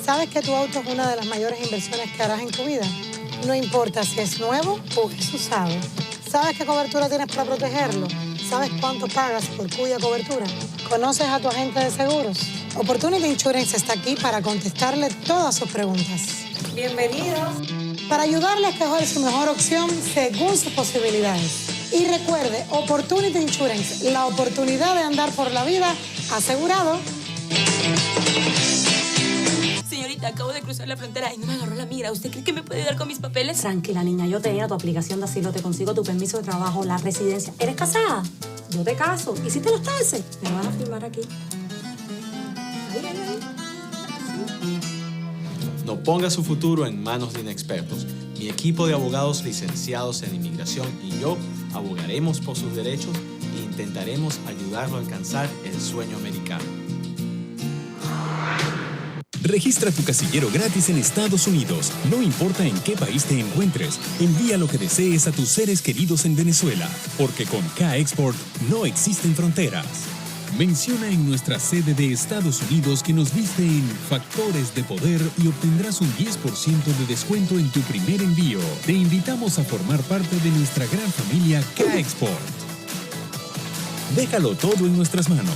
¿Sabes que tu auto es una de las mayores inversiones que harás en tu vida? No importa si es nuevo o es usado. ¿Sabes qué cobertura tienes para protegerlo? ¿Sabes cuánto pagas por cuya cobertura? ¿Conoces a tu agente de seguros? Opportunity Insurance está aquí para contestarle todas sus preguntas. Bienvenidos. Para ayudarle a escoger su mejor opción según sus posibilidades. Y recuerde, Opportunity Insurance, la oportunidad de andar por la vida asegurado. Señorita, acabo de cruzar la frontera y no me agarró la migra. ¿Usted cree que me puede ayudar con mis papeles? Tranquila, niña, yo te lleno tu aplicación de asilo, te consigo tu permiso de trabajo, la residencia. ¿Eres casada? Yo te caso. ¿Hiciste los taxes? Me van a firmar aquí. Ahí. No ponga su futuro en manos de inexpertos. Mi equipo de abogados licenciados en inmigración y yo abogaremos por sus derechos e intentaremos ayudarlo a alcanzar el sueño americano. Registra tu casillero gratis en Estados Unidos. No importa en qué país te encuentres, envía lo que desees a tus seres queridos en Venezuela, porque con K-Export no existen fronteras. Menciona en nuestra sede de Estados Unidos que nos viste en Factores de Poder y obtendrás un 10% de descuento en tu primer envío. Te invitamos a formar parte de nuestra gran familia K-Export. Déjalo todo en nuestras manos.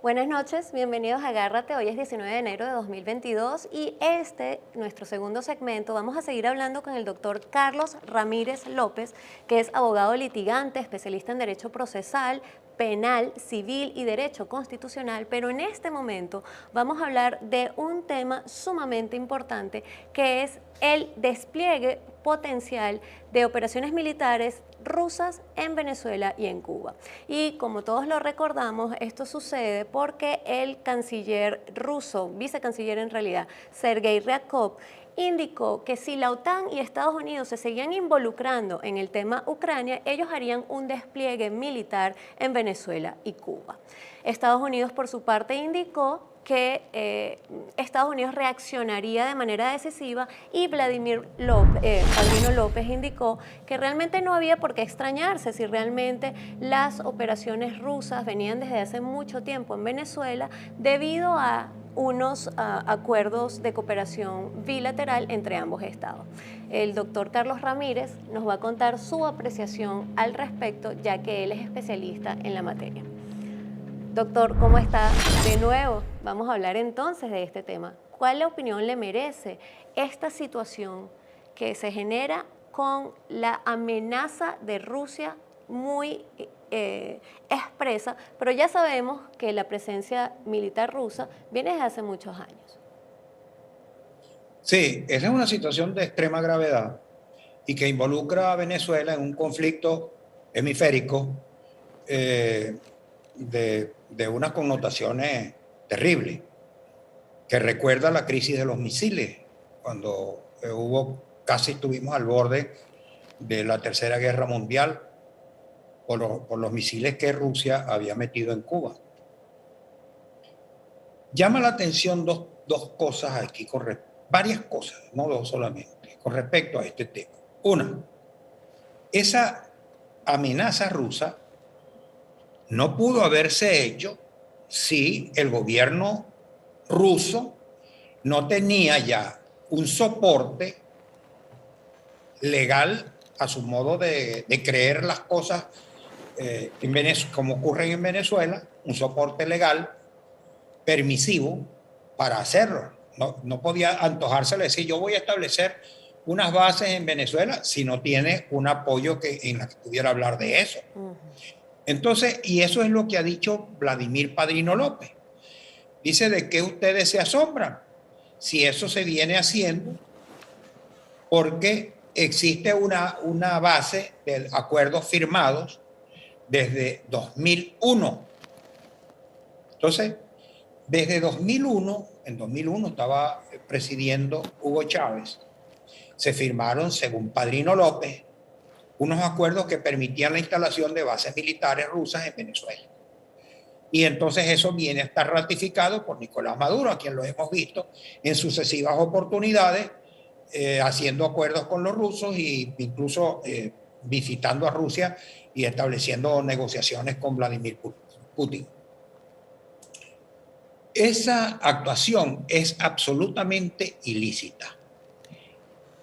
Buenas noches, bienvenidos a Agárrate. Hoy es 19 de enero de 2022 y nuestro segundo segmento, vamos a seguir hablando con el doctor Carlos Ramírez López, que es abogado litigante, especialista en Derecho Procesal, Penal, Civil y Derecho Constitucional, pero en este momento vamos a hablar de un tema sumamente importante que es el despliegue potencial de operaciones militares rusas en Venezuela y en Cuba. Y como todos lo recordamos, esto sucede porque el canciller ruso, vicecanciller en realidad, Sergei Ryabkov, indicó que si la OTAN y Estados Unidos se seguían involucrando en el tema Ucrania, ellos harían un despliegue militar en Venezuela y Cuba. Estados Unidos, por su parte, indicó que Estados Unidos reaccionaría de manera decisiva y Vladimir Padrino López indicó que realmente no había por qué extrañarse si realmente las operaciones rusas venían desde hace mucho tiempo en Venezuela debido a unos acuerdos de cooperación bilateral entre ambos estados. El doctor Carlos Ramírez nos va a contar su apreciación al respecto, ya que él es especialista en la materia. Doctor, ¿cómo está? De nuevo, vamos a hablar entonces de este tema. ¿Cuál opinión le merece esta situación que se genera con la amenaza de Rusia muy expresa, pero ya sabemos que la presencia militar rusa viene desde hace muchos años? Sí, esa es una situación de extrema gravedad y que involucra a Venezuela en un conflicto hemisférico de unas connotaciones terribles, que recuerda la crisis de los misiles, cuando casi estuvimos al borde de la Tercera Guerra Mundial por los misiles que Rusia había metido en Cuba. Llama la atención dos cosas aquí, varias cosas, no dos solamente, con respecto a este tema. Una, esa amenaza rusa no pudo haberse hecho si el gobierno ruso no tenía ya un soporte legal a su modo de creer las cosas como ocurren en Venezuela, un soporte legal permisivo para hacerlo. No podía antojársele decir yo voy a establecer unas bases en Venezuela si no tiene un apoyo en la que pudiera hablar de eso. Entonces, y eso es lo que ha dicho Vladimir Padrino López. Dice, ¿de qué ustedes se asombran? Si eso se viene haciendo, porque existe una base de acuerdos firmados desde 2001. Entonces, desde 2001, en 2001 estaba presidiendo Hugo Chávez, se firmaron, según Padrino López, unos acuerdos que permitían la instalación de bases militares rusas en Venezuela. Y entonces eso viene a estar ratificado por Nicolás Maduro, a quien lo hemos visto en sucesivas oportunidades, haciendo acuerdos con los rusos e incluso visitando a Rusia y estableciendo negociaciones con Vladimir Putin. Esa actuación es absolutamente ilícita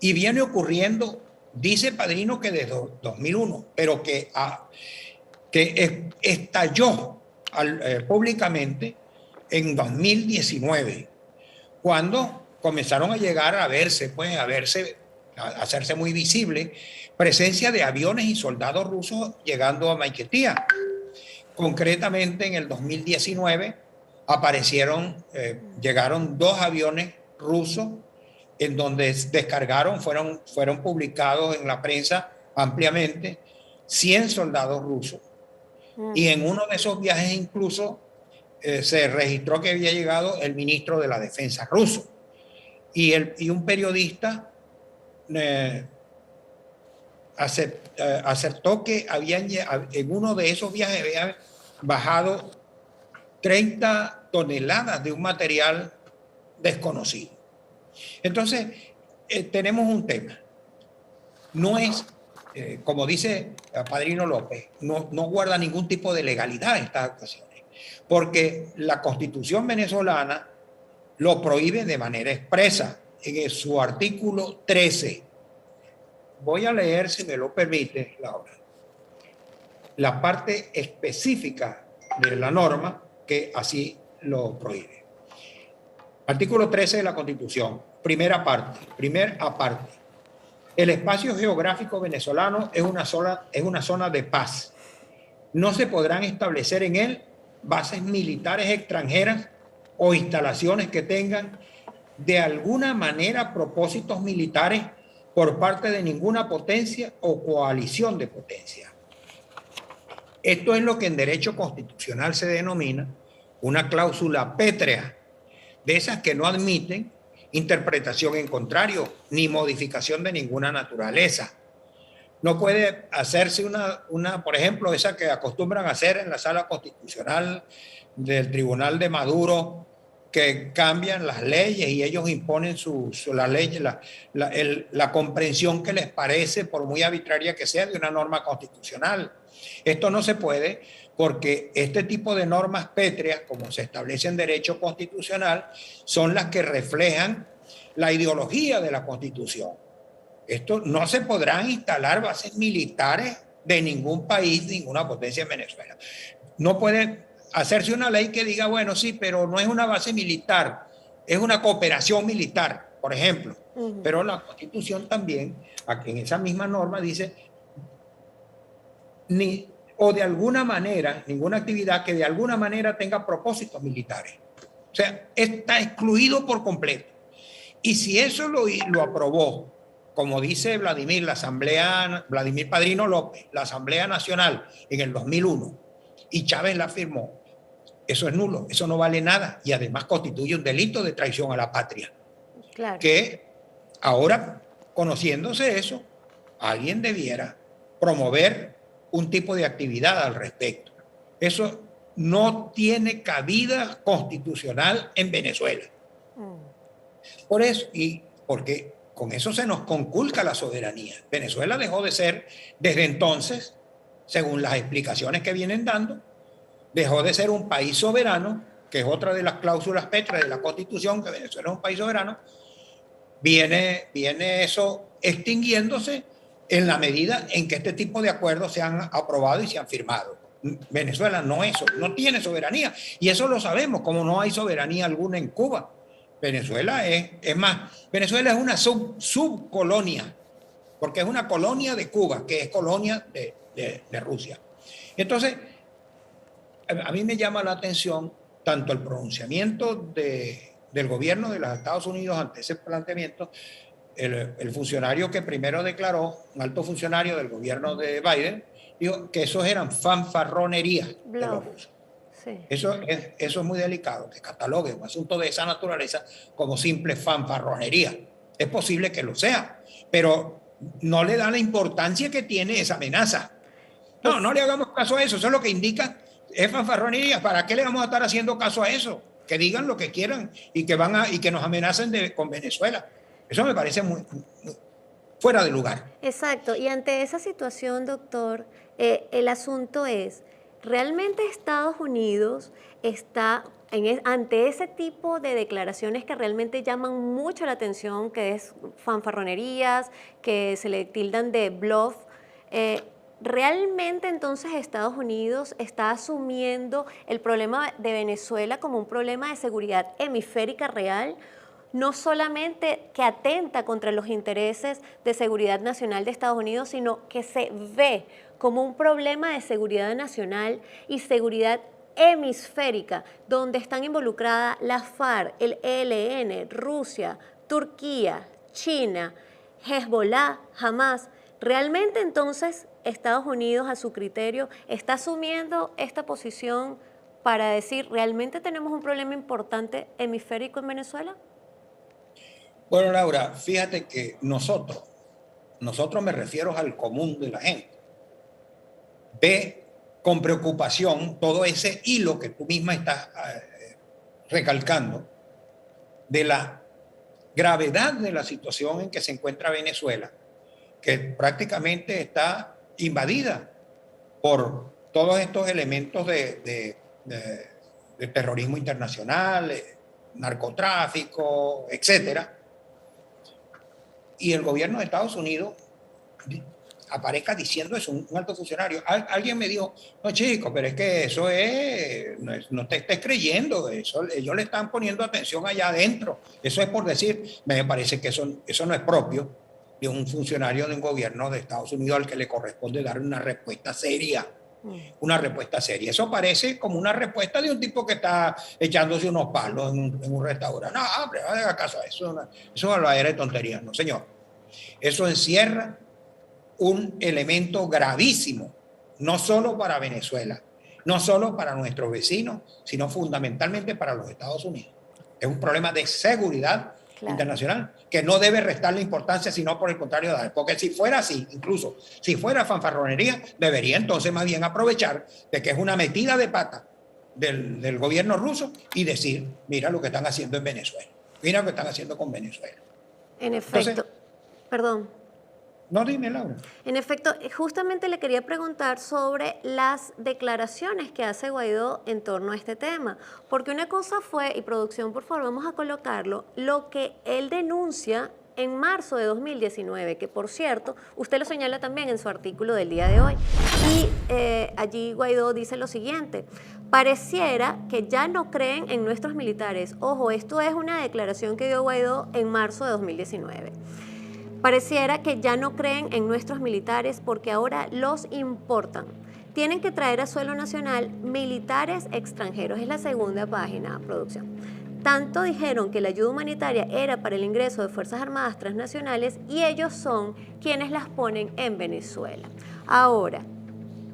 y viene ocurriendo, dice Padrino, que desde 2001, pero que estalló públicamente en 2019, cuando comenzaron a llegar a verse, a hacerse muy visible presencia de aviones y soldados rusos llegando a Maiquetía. Concretamente en el 2019 llegaron 2 aviones rusos en donde descargaron, fueron publicados en la prensa ampliamente, 100 soldados rusos. Y en uno de esos viajes incluso se registró que había llegado el ministro de la Defensa ruso. Y un periodista acertó que en uno de esos viajes habían bajado 30 toneladas de un material desconocido. Entonces, tenemos un tema. No es, como dice Padrino López, no guarda ningún tipo de legalidad estas actuaciones, porque la Constitución venezolana lo prohíbe de manera expresa en su artículo 13. Voy a leer, si me lo permite, Laura, la parte específica de la norma que así lo prohíbe. Artículo 13 de la Constitución, primera parte. El espacio geográfico venezolano es una zona de paz. No se podrán establecer en él bases militares extranjeras o instalaciones que tengan de alguna manera propósitos militares por parte de ninguna potencia o coalición de potencias. Esto es lo que en derecho constitucional se denomina una cláusula pétrea, de esas que no admiten interpretación en contrario ni modificación de ninguna naturaleza. No puede hacerse por ejemplo, esa que acostumbran a hacer en la sala constitucional del Tribunal de Maduro, que cambian las leyes y ellos imponen la ley, la comprensión que les parece, por muy arbitraria que sea, de una norma constitucional. Esto no se puede porque este tipo de normas pétreas, como se establece en derecho constitucional, son las que reflejan la ideología de la Constitución. Esto no se podrán instalar bases militares de ningún país, ninguna potencia en Venezuela. No puede hacerse una ley que diga, bueno, sí, pero no es una base militar, es una cooperación militar, por ejemplo. Pero la Constitución también, aquí en esa misma norma dice, o de alguna manera, ninguna actividad que de alguna manera tenga propósitos militares. O sea, está excluido por completo. Y si eso lo aprobó, como dice Vladimir Padrino López, la Asamblea Nacional en el 2001, y Chávez la firmó, eso es nulo, eso no vale nada y además constituye un delito de traición a la patria. Claro. Que ahora, conociéndose eso, alguien debiera promover un tipo de actividad al respecto. Eso no tiene cabida constitucional en Venezuela. Por eso, y porque con eso se nos conculca la soberanía. Venezuela dejó de ser, desde entonces, según las explicaciones que vienen dando, dejó de ser un país soberano, que es otra de las cláusulas pétreas de la Constitución, que Venezuela es un país soberano. Viene eso extinguiéndose en la medida en que este tipo de acuerdos se han aprobado y se han firmado. Venezuela no tiene soberanía, y eso lo sabemos, como no hay soberanía alguna en Cuba. Venezuela es más, Venezuela es una subcolonia, porque es una colonia de Cuba, que es colonia de Rusia. Entonces, a mí me llama la atención tanto el pronunciamiento del gobierno de los Estados Unidos ante ese planteamiento. El funcionario que primero declaró, un alto funcionario del gobierno de Biden, dijo que esos eran fanfarronerías de los rusos. Sí. Eso es muy delicado, que catalogue un asunto de esa naturaleza como simple fanfarronería. Es posible que lo sea, pero no le da la importancia que tiene esa amenaza. No le hagamos caso a eso. Eso es lo que indica es fanfarronería. ¿Para qué le vamos a estar haciendo caso a eso? Que digan lo que quieran y que nos amenacen con Venezuela. Eso me parece muy fuera de lugar. Exacto, y ante esa situación, doctor, el asunto es, ¿realmente Estados Unidos está ante ese tipo de declaraciones que realmente llaman mucho la atención, que es fanfarronerías, que se le tildan de bluff? ¿Realmente entonces Estados Unidos está asumiendo el problema de Venezuela como un problema de seguridad hemisférica real? No solamente que atenta contra los intereses de seguridad nacional de Estados Unidos, sino que se ve como un problema de seguridad nacional y seguridad hemisférica, donde están involucradas la FARC, el ELN, Rusia, Turquía, China, Hezbollah, Hamas. ¿Realmente entonces Estados Unidos, a su criterio, está asumiendo esta posición para decir, ¿realmente tenemos un problema importante hemisférico en Venezuela? Bueno, Laura, fíjate que nosotros me refiero al común de la gente, ve con preocupación todo ese hilo que tú misma estás recalcando de la gravedad de la situación en que se encuentra Venezuela, que prácticamente está invadida por todos estos elementos de terrorismo internacional, narcotráfico, etcétera. Y el gobierno de Estados Unidos aparezca diciendo eso, un alto funcionario. Alguien me dijo, no chico, pero es que eso no te estés creyendo, ellos le están poniendo atención allá adentro. Eso es por decir, me parece que eso no es propio de un funcionario de un gobierno de Estados Unidos al que le corresponde dar una respuesta seria. Una respuesta seria. Eso parece como una respuesta de un tipo que está echándose unos palos en un restaurante. No, hombre, no haga caso a eso. Eso es habladera de tonterías. No, señor. Eso encierra un elemento gravísimo, no solo para Venezuela, no solo para nuestros vecinos, sino fundamentalmente para los Estados Unidos. Es un problema de seguridad internacional que no debe restarle importancia, sino por el contrario, porque si fuera así, incluso si fuera fanfarronería, debería entonces más bien aprovechar de que es una metida de pata del gobierno ruso y decir, mira lo que están haciendo en Venezuela, mira lo que están haciendo con Venezuela. En efecto, entonces, perdón. No, dime, Laura. En efecto, justamente le quería preguntar sobre las declaraciones que hace Guaidó en torno a este tema, porque una cosa fue, y producción, por favor, vamos a colocarlo, lo que él denuncia en marzo de 2019, que por cierto, usted lo señala también en su artículo del día de hoy, y allí Guaidó dice lo siguiente: pareciera que ya no creen en nuestros militares. Ojo, esto es una declaración que dio Guaidó en marzo de 2019. Pareciera que ya no creen en nuestros militares porque ahora los importan. Tienen que traer a suelo nacional militares extranjeros. Es la segunda página, producción. Tanto dijeron que la ayuda humanitaria era para el ingreso de Fuerzas Armadas transnacionales y ellos son quienes las ponen en Venezuela. Ahora,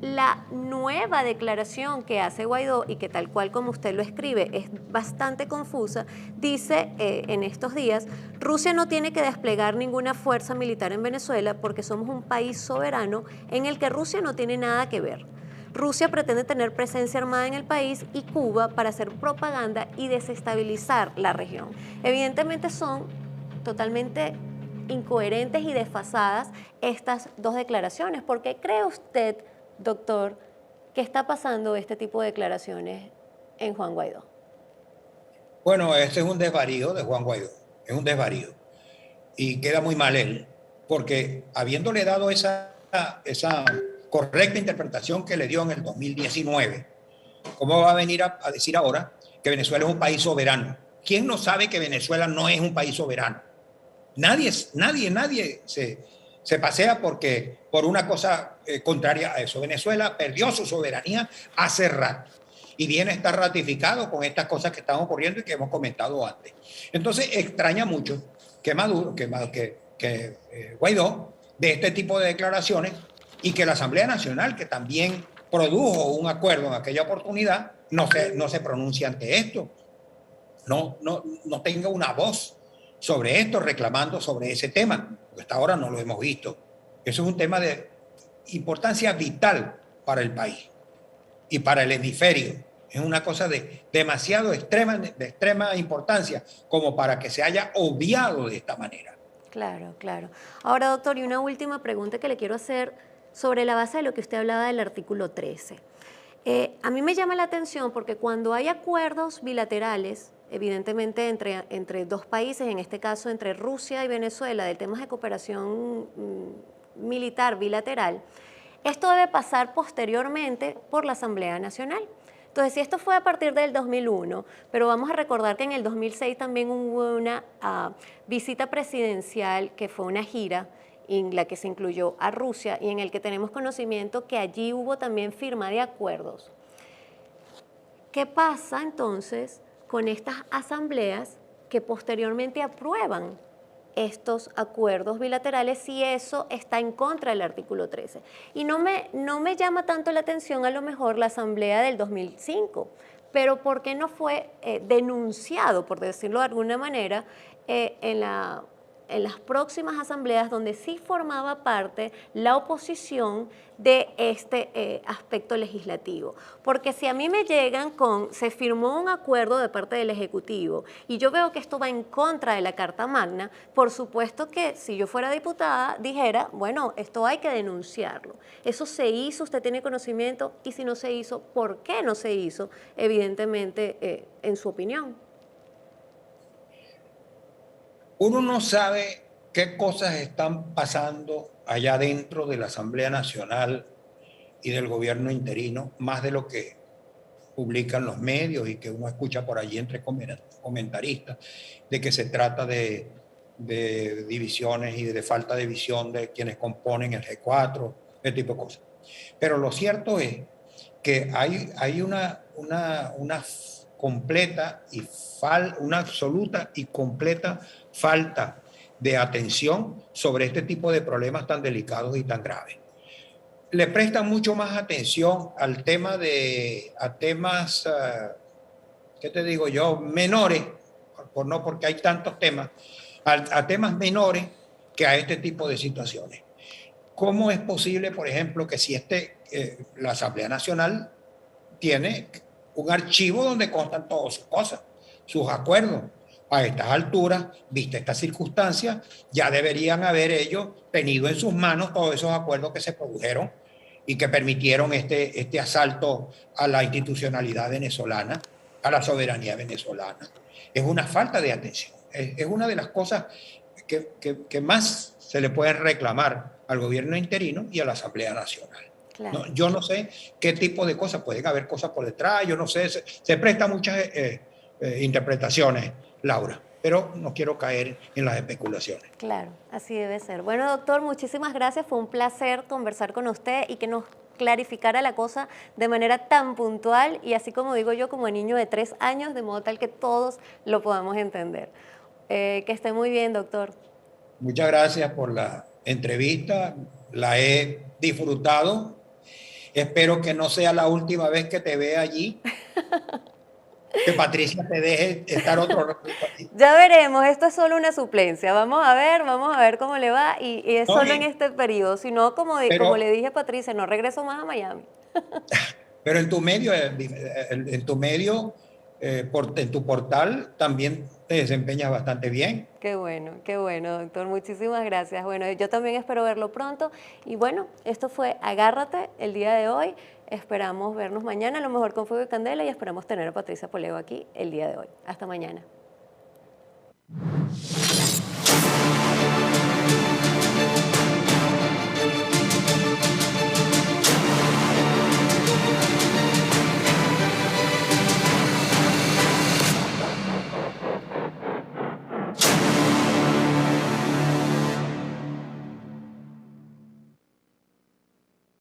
la nueva declaración que hace Guaidó y que tal cual como usted lo escribe es bastante confusa, dice en estos días, Rusia no tiene que desplegar ninguna fuerza militar en Venezuela porque somos un país soberano en el que Rusia no tiene nada que ver. Rusia pretende tener presencia armada en el país y Cuba para hacer propaganda y desestabilizar la región. Evidentemente son totalmente incoherentes y desfasadas estas dos declaraciones. ¿Por qué cree usted, doctor, qué está pasando este tipo de declaraciones en Juan Guaidó? Bueno, este es un desvarío de Juan Guaidó, es un desvarío. Y queda muy mal él, porque habiéndole dado esa correcta interpretación que le dio en el 2019, ¿cómo va a venir a decir ahora que Venezuela es un país soberano? ¿Quién no sabe que Venezuela no es un país soberano? Nadie se pasea por una cosa contraria a eso. Venezuela perdió su soberanía hace rato y viene a estar ratificado con estas cosas que están ocurriendo y que hemos comentado antes. Entonces extraña mucho que Maduro, que Guaidó de este tipo de declaraciones y que la Asamblea Nacional, que también produjo un acuerdo en aquella oportunidad, no se pronuncie ante esto, no tenga una voz sobre esto, reclamando sobre ese tema, porque hasta ahora no lo hemos visto. Eso es un tema de importancia vital para el país. y para el hemisferio. Es una cosa de extrema importancia como para que se haya obviado de esta manera. Claro, claro. Ahora, doctor, y una última pregunta que le quiero hacer sobre la base de lo que usted hablaba del artículo 13. A mí me llama la atención porque cuando hay acuerdos bilaterales, evidentemente entre dos países, en este caso entre Rusia y Venezuela, de temas de cooperación militar bilateral, esto debe pasar posteriormente por la Asamblea Nacional. Entonces, si esto fue a partir del 2001, pero vamos a recordar que en el 2006 también hubo una visita presidencial que fue una gira en la que se incluyó a Rusia y en el que tenemos conocimiento que allí hubo también firma de acuerdos. ¿Qué pasa entonces con estas asambleas que posteriormente aprueban estos acuerdos bilaterales si eso está en contra del artículo 13? Y no me llama tanto la atención a lo mejor la asamblea del 2005, pero ¿por qué no fue denunciado, por decirlo de alguna manera, en las próximas asambleas donde sí formaba parte la oposición de este aspecto legislativo? Porque si a mí me llegan se firmó un acuerdo de parte del Ejecutivo y yo veo que esto va en contra de la Carta Magna, por supuesto que si yo fuera diputada dijera, bueno, esto hay que denunciarlo. Eso se hizo, usted tiene conocimiento, y si no se hizo, ¿por qué no se hizo? Evidentemente, en su opinión. Uno no sabe qué cosas están pasando allá dentro de la Asamblea Nacional y del gobierno interino, más de lo que publican los medios y que uno escucha por allí entre comentaristas, de que se trata de divisiones y de falta de visión de quienes componen el G4, ese tipo de cosas. Pero lo cierto es que hay una completa y una absoluta y completa falta de atención sobre este tipo de problemas tan delicados y tan graves. Le prestan mucho más atención al tema a temas, ¿qué te digo yo?, menores, porque hay tantos temas, a temas menores que a este tipo de situaciones. ¿Cómo es posible, por ejemplo, que si la Asamblea Nacional tiene un archivo donde constan todas sus cosas, sus acuerdos? A estas alturas, vista esta circunstancia, ya deberían haber ellos tenido en sus manos todos esos acuerdos que se produjeron y que permitieron este asalto a la institucionalidad venezolana, a la soberanía venezolana. Es una falta de atención. Es una de las cosas que más se le pueden reclamar al gobierno interino y a la Asamblea Nacional. Claro. No, yo no sé qué tipo de cosas, pueden haber cosas por detrás, yo no sé, se prestan muchas interpretaciones, Laura, pero no quiero caer en las especulaciones. Claro, así debe ser. Bueno, doctor, muchísimas gracias, fue un placer conversar con usted y que nos clarificara la cosa de manera tan puntual y así como digo yo, como niño de 3 años, de modo tal que todos lo podamos entender. Que esté muy bien, doctor. Muchas gracias por la entrevista, la he disfrutado. Espero que no sea la última vez que te vea allí. Que Patricia te deje estar otro rato. Ya veremos, esto es solo una suplencia. Vamos a ver cómo le va y es solo en este periodo. Si no, como le dije a Patricia, no regreso más a Miami. Pero en tu medio, en tu portal también te desempeñas bastante bien. Qué bueno, doctor. Muchísimas gracias. Bueno, yo también espero verlo pronto. Y bueno, esto fue Agárrate el día de hoy. Esperamos vernos mañana, a lo mejor con Fuego y Candela, y esperamos tener a Patricia Poleo aquí el día de hoy. Hasta mañana.